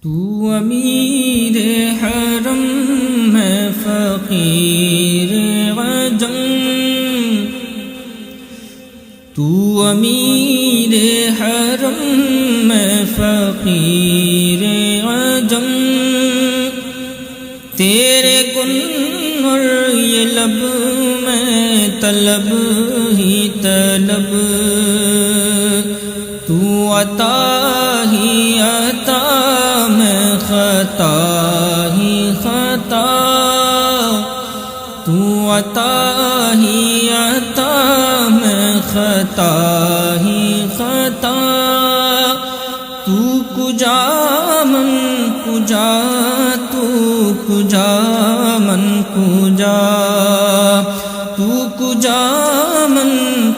تو امیر حرم میں فقیر عجم، تو امیر حرم میں فقیر عجم، تیرے گن اور یہ لب میں طلب ہی طلب، تو عطا ہی عطا میں خطا ہی خطا، تو عطا ہی عطا میں خطا ہی خطا، تو کجا من کجا، تو کجا من کجا، تو کجا من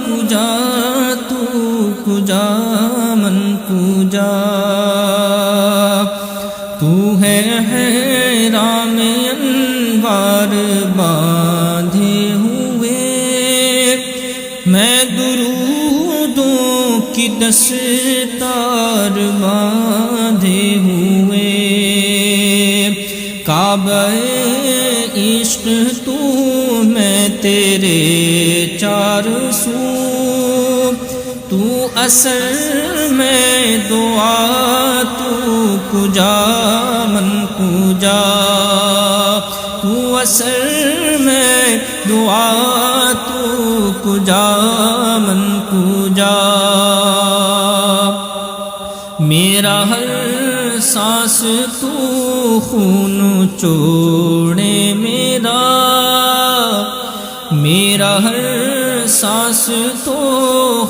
کجا، تو کجا من کجا، تو ہے حرام انوار باندھے ہوئے، میں درودوں کی دستار باندھے ہوئے، کعبہ عشق تو میں تیرے چار سو، تو اثر میں دعا، تو کجا من کجا، تو اثر میں دعا، تو کجا من کجا، میرا ہر سانس تو خون چوڑے میرا، میرا ہر سانس تو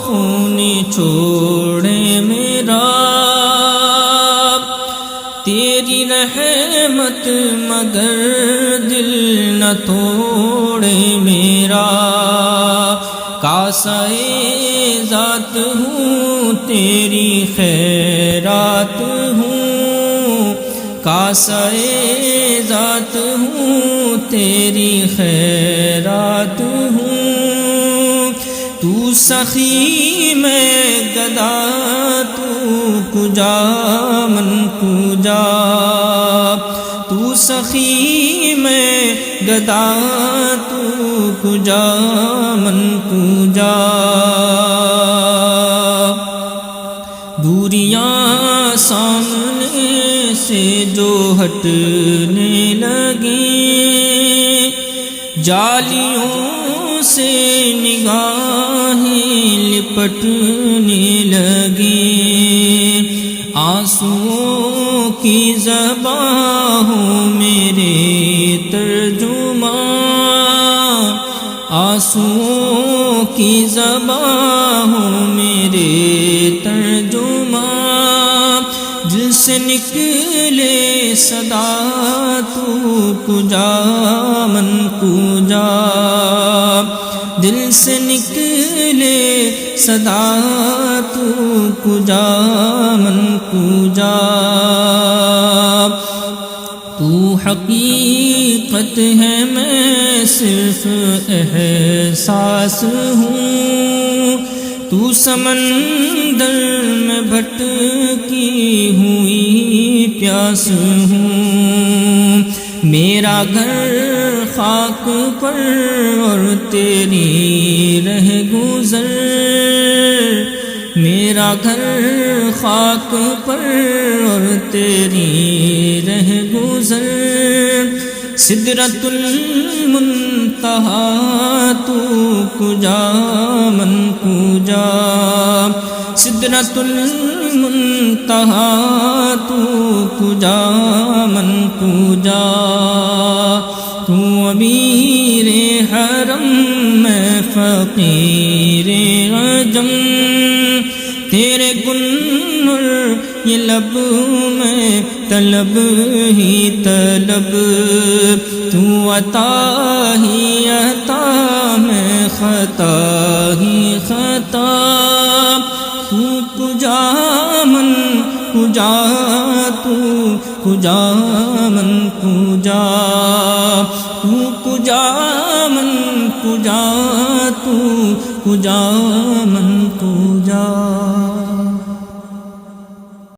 خون چھوڑے میرا، تیری رحمت مگر دل نہ توڑے میرا، کاسہ ذات ہوں تیری خیرات ہوں، کاسہ ذات ہوں تیری خیرات ہوں، تو سخی میں گدا، تو کجا من کجا، تو سخی میں گدا، تو کجا من کجا، دوریاں سامنے سے جو ہٹنے لگیں، جالیوں سے نگاہیں لپٹنے لگیں، آنسوؤں کی زبان ہو میرے ترجمان، آنسوؤں کی زبان ہو میرے ترجمان، دل سے نکلے صدا، تو کجا من کجا، دل سے نکلے صدا، تو کجا من کجا، تو حقیقت ہے میں صرف احساس ہوں، تو سمندر میں بھٹکی ہوئی پیاس ہوں، میرا گھر خاک پر اور تیری رہ گزر، میرا گھر خاک پر اور تیری رہ گزر، سدرۃ المنتہا، تو کجا من کجا، سدرۃ المنتہا، تو کجا من کجا، تو امیر حرم میں فقیر عجم، تیرے گن اور یہ لب میں طلب ہی طلب، تو عطا ہی عطا میں خطا ہی خطا، تو کجا من کجا، تو کجا من کجا، تو کجا من کجا، تو کجا من کجا۔